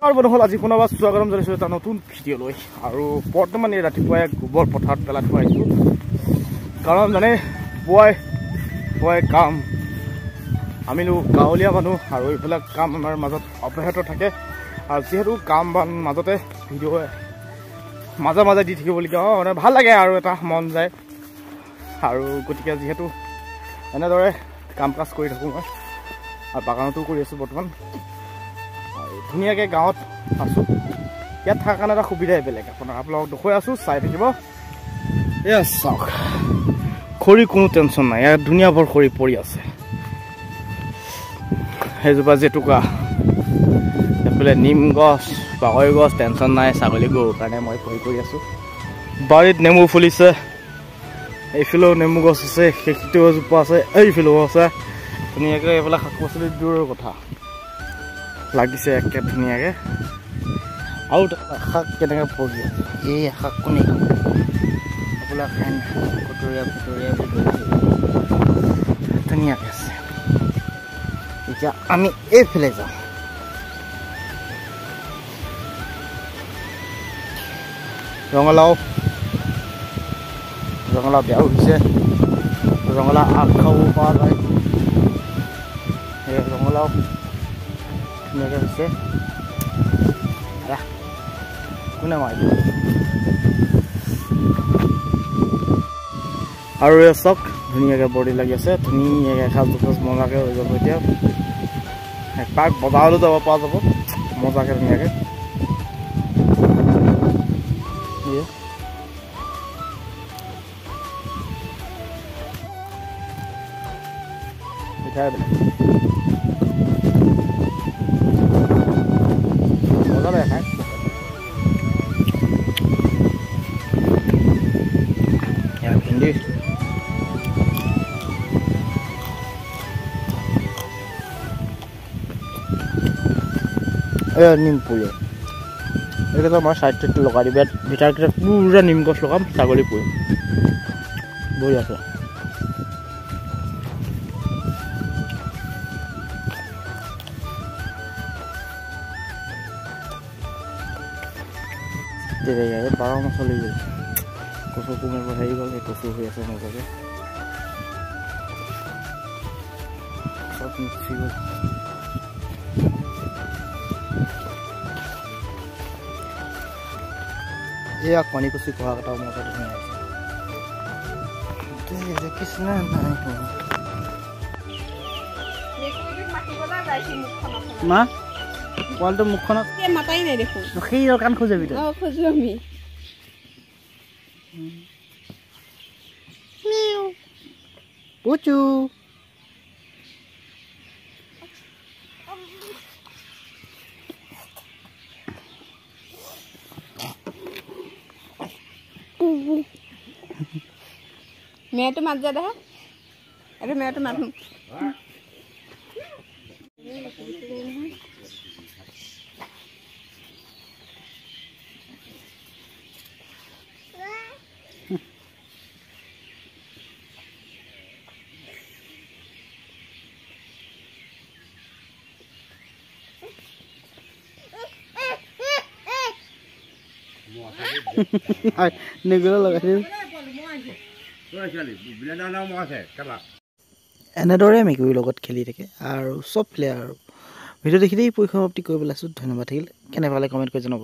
আৰু বন্ধুসকল আজি পুনৰ স্বাগতম জনাইছোঁ এটা নতুন ভিডিঅ' লৈ আৰু বৰ্তমান এই ৰাতিপুৱাই গোবৰ পথাৰত পেলাই থৈ আহিছোঁ কাৰণ জানে পুৱাই কাম আমিনো গাঁৱলীয়া মানুহ আৰু এইবিলাক কাম আমাৰ মাজত অব্যাহত থাকে আৰু যিহেতু কাম বান মাজতে ভিডিঅ' মাজে মাজে দি থাকিবলগীয়া হয় মানে ভাল লাগে আৰু এটা মন যায় আৰু গতিকে যিহেতু এনেদৰে কাম কাজ কৰি থাকোঁ মই আৰু বাগানতো কৰি আছোঁ বৰ্তমান ধুনীয়াকৈ গাঁৱত আছোঁ ইয়াত থকাৰ কাৰণে এটা সুবিধাই বেলেগ আপোনালোকক দেখুৱাই আছোঁ চাই থাকিব এয়া চাওক খৰি কোনো টেনশ্যন নাই ইয়াত ধুনীয়াবোৰ খৰি পৰি আছে সেইজোপা জেতুকা এইফালে নিম গছ বাগৰি গছ টেনশ্যন নাই ছাগলী গৰুৰ কাৰণে মই খৰি কৰি আছোঁ বাৰীত নেমু ফুলিছে এইফালেও নেমু গছ আছে সেইখিনিও এজোপা আছে এইফালেও আছে ধুনীয়াকৈ এইবিলাক শাক পাচলি দূৰৰ কথা লাগিছে একে ধুনীয়াকৈ আৰু শাক কেনেকৈ পৰি আছে এই শাক কোনে এইবিলাক খাই খুতৰীয়া ধুনীয়াকৈ আছে এতিয়া আমি এইফালে যাওঁ ৰঙালাও বেয়া হৈছে ৰঙালাও আগ খাব পৰা যায় সেই ৰঙালাও ধুনীয়াকৈ হৈছে কোনে মাৰি আৰু এই চাওক ধুনীয়াকৈ বডি লাগি আছে ধুনীয়াকৈ এসাঁজ দুসাঁজ মজাকৈ হৈ যাব এতিয়া পাক বজাৰলৈ যাব পৰা যাব মজাকৈ ধুনীয়াকৈ মিঠাই মজা লাগে খাই ভেন্দি নিম পুলি এইকেইটা মই চাইড চাইড লগাই দিম ইয়াত ভিতৰকেইটা পুৰা নিম গছ লগাম ছাগলী পুৰি বহি আছে বাৰ মাহ চলি গ'ল কচু কোমল হেৰি গ'ল সেই কচু হৈ আছে মজাকৈ চব মিক্সি গ'ল এয়া কণী কুচি খোৱা কথা মজা ধুনীয়া হৈছে কৃষ্ণ মা পোৱালিটো মুখখনত মাতাই নাই দেখোন সেই কাণ খোজাবি তই খোজো আমি পুচু মেয়েটো মাত যা দেখা এইটো মেয়েটো মাত এনেদৰে মেকুৰীৰ লগত খেলি থাকে আৰু চব প্লেয়াৰ আৰু ভিডিঅ' দেখি পৰিসমাপ্তি কৰিবলৈ আছোঁ ধন্যবাদ থাকিল কেনে পালে কমেণ্ট কৰি জনাব।